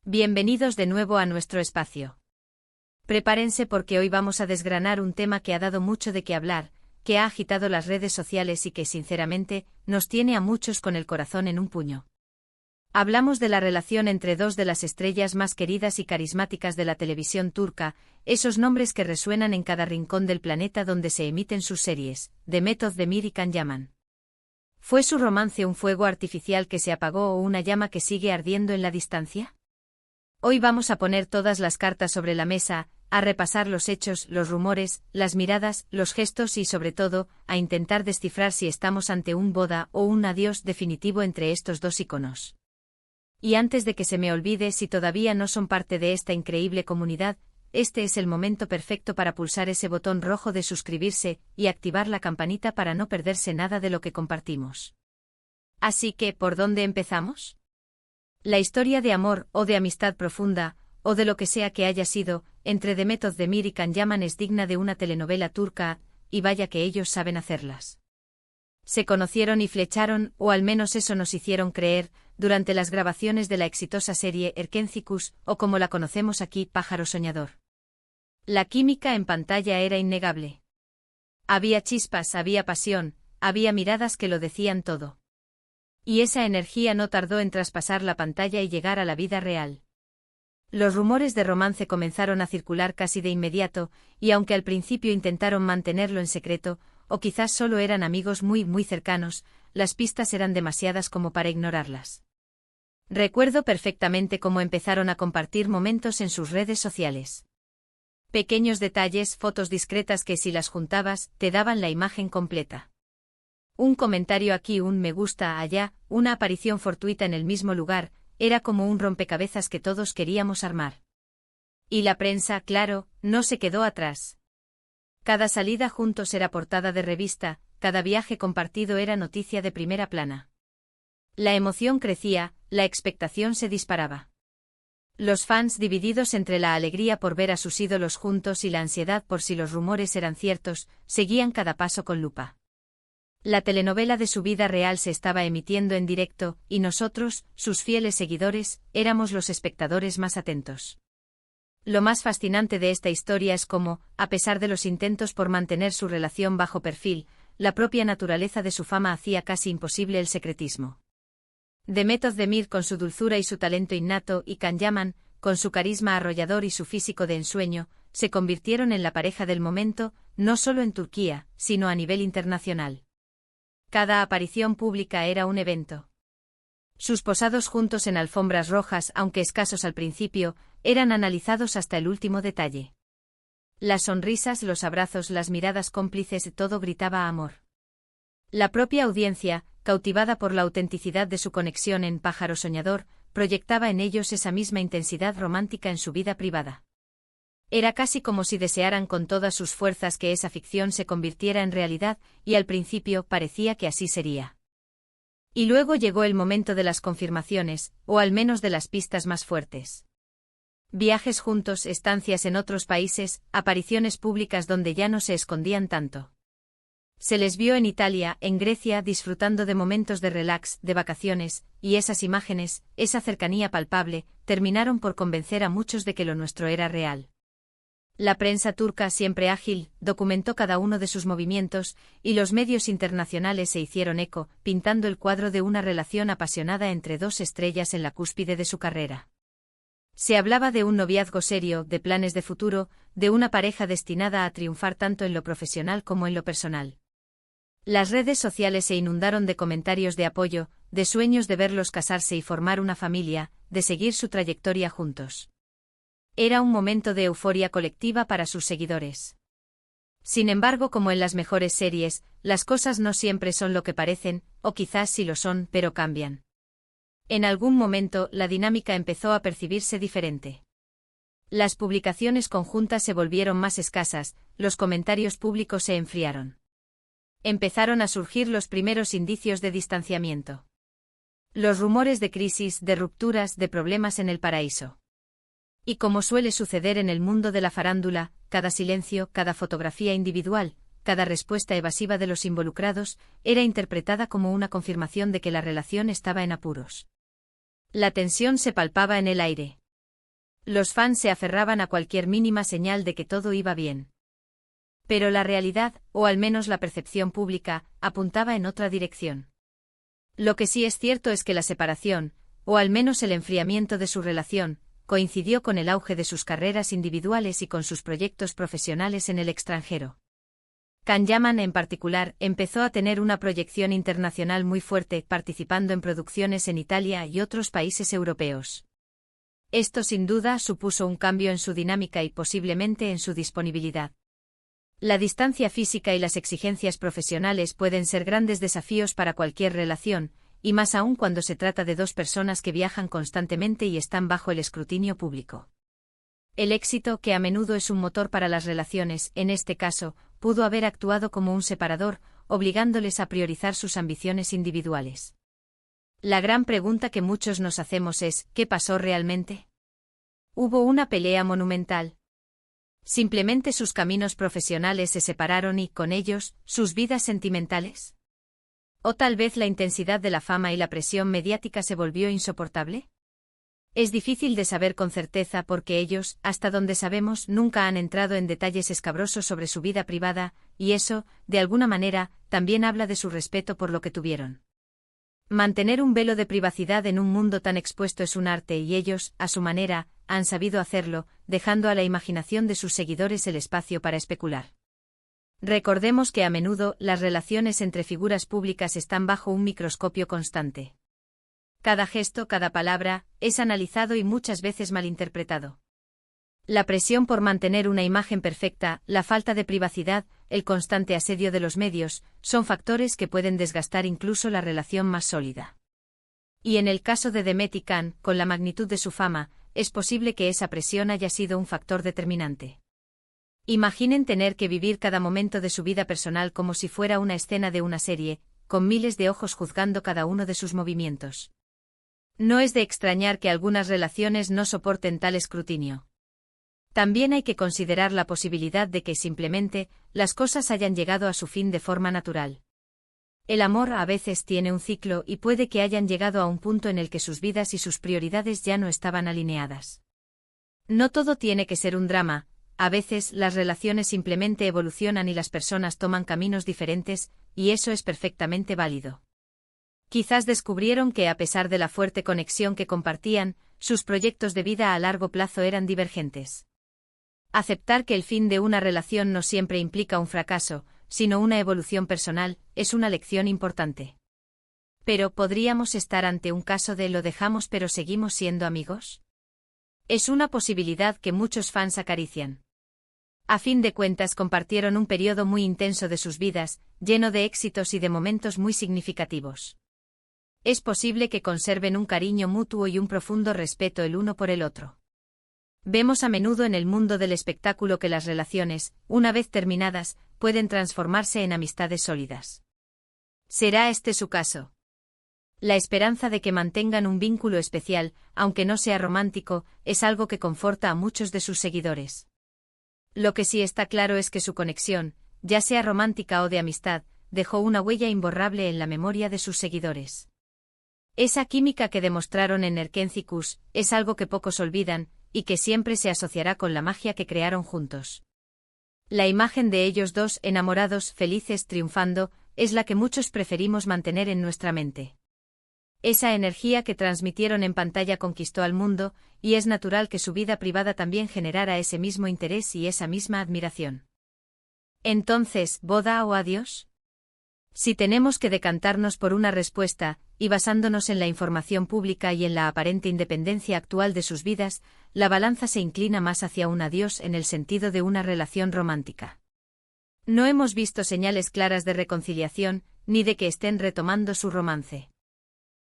Bienvenidos de nuevo a nuestro espacio. Prepárense porque hoy vamos a desgranar un tema que ha dado mucho de qué hablar, que ha agitado las redes sociales y que sinceramente nos tiene a muchos con el corazón en un puño. Hablamos de la relación entre dos de las estrellas más queridas y carismáticas de la televisión turca, esos nombres que resuenan en cada rincón del planeta donde se emiten sus series, Demet Özdemir y Can Yaman. ¿Fue su romance un fuego artificial que se apagó o una llama que sigue ardiendo en la distancia? Hoy vamos a poner todas las cartas sobre la mesa, a repasar los hechos, los rumores, las miradas, los gestos y sobre todo, a intentar descifrar si estamos ante un boda o un adiós definitivo entre estos dos íconos. Y antes de que se me olvide, si todavía no son parte de esta increíble comunidad, este es el momento perfecto para pulsar ese botón rojo de suscribirse y activar la campanita para no perderse nada de lo que compartimos. Así que, ¿por dónde empezamos? La historia de amor, o de amistad profunda, o de lo que sea que haya sido, entre Demet Özdemir y Can Yaman es digna de una telenovela turca, y vaya que ellos saben hacerlas. Se conocieron y flecharon, o al menos eso nos hicieron creer, durante las grabaciones de la exitosa serie Erkencikus, o como la conocemos aquí, Pájaro Soñador. La química en pantalla era innegable. Había chispas, había pasión, había miradas que lo decían todo. Y esa energía no tardó en traspasar la pantalla y llegar a la vida real. Los rumores de romance comenzaron a circular casi de inmediato, y aunque al principio intentaron mantenerlo en secreto, o quizás solo eran amigos muy cercanos, las pistas eran demasiadas como para ignorarlas. Recuerdo perfectamente cómo empezaron a compartir momentos en sus redes sociales. Pequeños detalles, fotos discretas que si las juntabas, te daban la imagen completa. Un comentario aquí, un me gusta allá, una aparición fortuita en el mismo lugar, era como un rompecabezas que todos queríamos armar. Y la prensa, claro, no se quedó atrás. Cada salida juntos era portada de revista, cada viaje compartido era noticia de primera plana. La emoción crecía, la expectación se disparaba. Los fans divididos entre la alegría por ver a sus ídolos juntos y la ansiedad por si los rumores eran ciertos, seguían cada paso con lupa. La telenovela de su vida real se estaba emitiendo en directo, y nosotros, sus fieles seguidores, éramos los espectadores más atentos. Lo más fascinante de esta historia es cómo, a pesar de los intentos por mantener su relación bajo perfil, la propia naturaleza de su fama hacía casi imposible el secretismo. Demet Özdemir con su dulzura y su talento innato y Can Yaman, con su carisma arrollador y su físico de ensueño, se convirtieron en la pareja del momento, no solo en Turquía, sino a nivel internacional. Cada aparición pública era un evento. Sus posados juntos en alfombras rojas, aunque escasos al principio, eran analizados hasta el último detalle. Las sonrisas, los abrazos, las miradas cómplices, todo gritaba amor. La propia audiencia, cautivada por la autenticidad de su conexión en Pájaro Soñador, proyectaba en ellos esa misma intensidad romántica en su vida privada. Era casi como si desearan con todas sus fuerzas que esa ficción se convirtiera en realidad, y al principio parecía que así sería. Y luego llegó el momento de las confirmaciones, o al menos de las pistas más fuertes. Viajes juntos, estancias en otros países, apariciones públicas donde ya no se escondían tanto. Se les vio en Italia, en Grecia, disfrutando de momentos de relax, de vacaciones, y esas imágenes, esa cercanía palpable, terminaron por convencer a muchos de que lo nuestro era real. La prensa turca, siempre ágil, documentó cada uno de sus movimientos, y los medios internacionales se hicieron eco, pintando el cuadro de una relación apasionada entre dos estrellas en la cúspide de su carrera. Se hablaba de un noviazgo serio, de planes de futuro, de una pareja destinada a triunfar tanto en lo profesional como en lo personal. Las redes sociales se inundaron de comentarios de apoyo, de sueños de verlos casarse y formar una familia, de seguir su trayectoria juntos. Era un momento de euforia colectiva para sus seguidores. Sin embargo, como en las mejores series, las cosas no siempre son lo que parecen, o quizás sí lo son, pero cambian. En algún momento, la dinámica empezó a percibirse diferente. Las publicaciones conjuntas se volvieron más escasas, los comentarios públicos se enfriaron. Empezaron a surgir los primeros indicios de distanciamiento. Los rumores de crisis, de rupturas, de problemas en el paraíso. Y como suele suceder en el mundo de la farándula, cada silencio, cada fotografía individual, cada respuesta evasiva de los involucrados, era interpretada como una confirmación de que la relación estaba en apuros. La tensión se palpaba en el aire. Los fans se aferraban a cualquier mínima señal de que todo iba bien. Pero la realidad, o al menos la percepción pública, apuntaba en otra dirección. Lo que sí es cierto es que la separación, o al menos el enfriamiento de su relación, coincidió con el auge de sus carreras individuales y con sus proyectos profesionales en el extranjero. Can Yaman, en particular, empezó a tener una proyección internacional muy fuerte, participando en producciones en Italia y otros países europeos. Esto sin duda supuso un cambio en su dinámica y posiblemente en su disponibilidad. La distancia física y las exigencias profesionales pueden ser grandes desafíos para cualquier relación, y más aún cuando se trata de dos personas que viajan constantemente y están bajo el escrutinio público. El éxito, que a menudo es un motor para las relaciones, en este caso, pudo haber actuado como un separador, obligándoles a priorizar sus ambiciones individuales. La gran pregunta que muchos nos hacemos es, ¿qué pasó realmente? ¿Hubo una pelea monumental? ¿Simplemente sus caminos profesionales se separaron y, con ellos, sus vidas sentimentales? ¿O tal vez la intensidad de la fama y la presión mediática se volvió insoportable? Es difícil de saber con certeza porque ellos, hasta donde sabemos, nunca han entrado en detalles escabrosos sobre su vida privada, y eso, de alguna manera, también habla de su respeto por lo que tuvieron. Mantener un velo de privacidad en un mundo tan expuesto es un arte y ellos, a su manera, han sabido hacerlo, dejando a la imaginación de sus seguidores el espacio para especular. Recordemos que a menudo las relaciones entre figuras públicas están bajo un microscopio constante. Cada gesto, cada palabra, es analizado y muchas veces malinterpretado. La presión por mantener una imagen perfecta, la falta de privacidad, el constante asedio de los medios, son factores que pueden desgastar incluso la relación más sólida. Y en el caso de Demet y Can, con la magnitud de su fama, es posible que esa presión haya sido un factor determinante. Imaginen tener que vivir cada momento de su vida personal como si fuera una escena de una serie, con miles de ojos juzgando cada uno de sus movimientos. No es de extrañar que algunas relaciones no soporten tal escrutinio. También hay que considerar la posibilidad de que simplemente las cosas hayan llegado a su fin de forma natural. El amor a veces tiene un ciclo y puede que hayan llegado a un punto en el que sus vidas y sus prioridades ya no estaban alineadas. No todo tiene que ser un drama, a veces las relaciones simplemente evolucionan y las personas toman caminos diferentes, y eso es perfectamente válido. Quizás descubrieron que a pesar de la fuerte conexión que compartían, sus proyectos de vida a largo plazo eran divergentes. Aceptar que el fin de una relación no siempre implica un fracaso, sino una evolución personal, es una lección importante. Pero ¿podríamos estar ante un caso de lo dejamos pero seguimos siendo amigos? Es una posibilidad que muchos fans acarician. A fin de cuentas compartieron un periodo muy intenso de sus vidas, lleno de éxitos y de momentos muy significativos. Es posible que conserven un cariño mutuo y un profundo respeto el uno por el otro. Vemos a menudo en el mundo del espectáculo que las relaciones, una vez terminadas, pueden transformarse en amistades sólidas. ¿Será este su caso? La esperanza de que mantengan un vínculo especial, aunque no sea romántico, es algo que conforta a muchos de sus seguidores. Lo que sí está claro es que su conexión, ya sea romántica o de amistad, dejó una huella imborrable en la memoria de sus seguidores. Esa química que demostraron en Erkencikus es algo que pocos olvidan, y que siempre se asociará con la magia que crearon juntos. La imagen de ellos dos enamorados, felices, triunfando, es la que muchos preferimos mantener en nuestra mente. Esa energía que transmitieron en pantalla conquistó al mundo, y es natural que su vida privada también generara ese mismo interés y esa misma admiración. Entonces, ¿boda o adiós? Si tenemos que decantarnos por una respuesta, y basándonos en la información pública y en la aparente independencia actual de sus vidas, la balanza se inclina más hacia un adiós en el sentido de una relación romántica. No hemos visto señales claras de reconciliación, ni de que estén retomando su romance.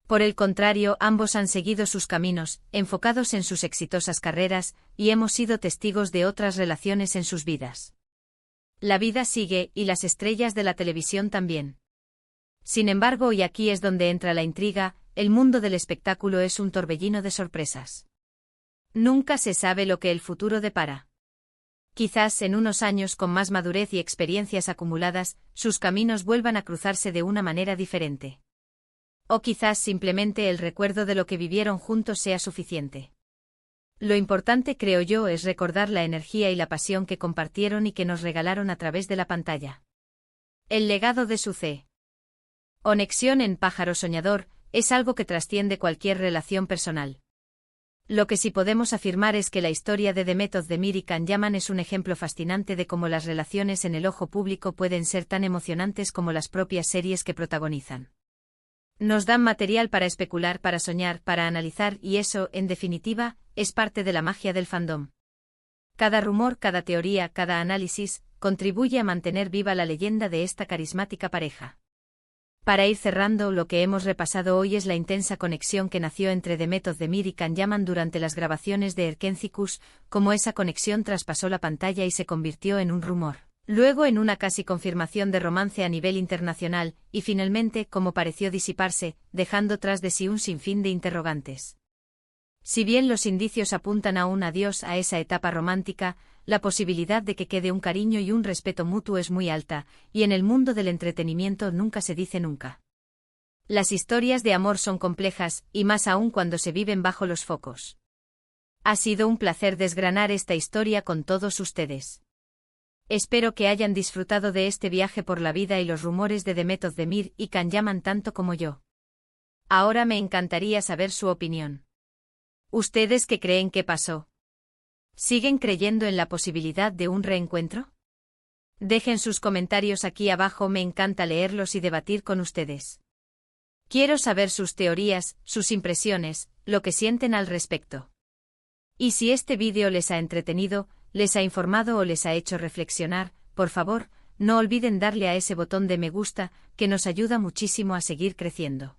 Por el contrario, ambos han seguido sus caminos, enfocados en sus exitosas carreras, y hemos sido testigos de otras relaciones en sus vidas. La vida sigue, y las estrellas de la televisión también. Sin embargo, y aquí es donde entra la intriga, el mundo del espectáculo es un torbellino de sorpresas. Nunca se sabe lo que el futuro depara. Quizás en unos años con más madurez y experiencias acumuladas, sus caminos vuelvan a cruzarse de una manera diferente. O quizás simplemente el recuerdo de lo que vivieron juntos sea suficiente. Lo importante, creo yo, es recordar la energía y la pasión que compartieron y que nos regalaron a través de la pantalla. El legado de su C. Conexión en Pájaro Soñador es algo que trasciende cualquier relación personal. Lo que sí podemos afirmar es que la historia de The Method de Mir y Can Yaman es un ejemplo fascinante de cómo las relaciones en el ojo público pueden ser tan emocionantes como las propias series que protagonizan. Nos dan material para especular, para soñar, para analizar y eso, en definitiva, es parte de la magia del fandom. Cada rumor, cada teoría, cada análisis, contribuye a mantener viva la leyenda de esta carismática pareja. Para ir cerrando, lo que hemos repasado hoy es la intensa conexión que nació entre The Method de Mir y Can Yaman durante las grabaciones de Erkencicus, cómo esa conexión traspasó la pantalla y se convirtió en un rumor. Luego en una casi confirmación de romance a nivel internacional, y finalmente cómo pareció disiparse, dejando tras de sí un sinfín de interrogantes. Si bien los indicios apuntan a un adiós a esa etapa romántica, la posibilidad de que quede un cariño y un respeto mutuo es muy alta, y en el mundo del entretenimiento nunca se dice nunca. Las historias de amor son complejas, y más aún cuando se viven bajo los focos. Ha sido un placer desgranar esta historia con todos ustedes. Espero que hayan disfrutado de este viaje por la vida y los rumores de The Method de Mir y Can Yaman tanto como yo. Ahora me encantaría saber su opinión. ¿Ustedes qué creen que pasó? ¿Siguen creyendo en la posibilidad de un reencuentro? Dejen sus comentarios aquí abajo, me encanta leerlos y debatir con ustedes. Quiero saber sus teorías, sus impresiones, lo que sienten al respecto. Y si este vídeo les ha entretenido, les ha informado o les ha hecho reflexionar, por favor, no olviden darle a ese botón de me gusta, que nos ayuda muchísimo a seguir creciendo.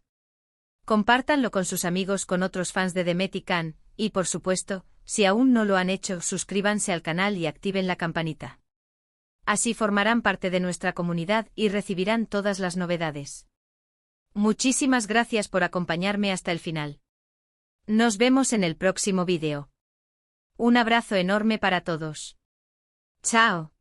Compártanlo con sus amigos, con otros fans de The Met y Can, y por supuesto, si aún no lo han hecho, suscríbanse al canal y activen la campanita. Así formarán parte de nuestra comunidad y recibirán todas las novedades. Muchísimas gracias por acompañarme hasta el final. Nos vemos en el próximo vídeo. Un abrazo enorme para todos. Chao.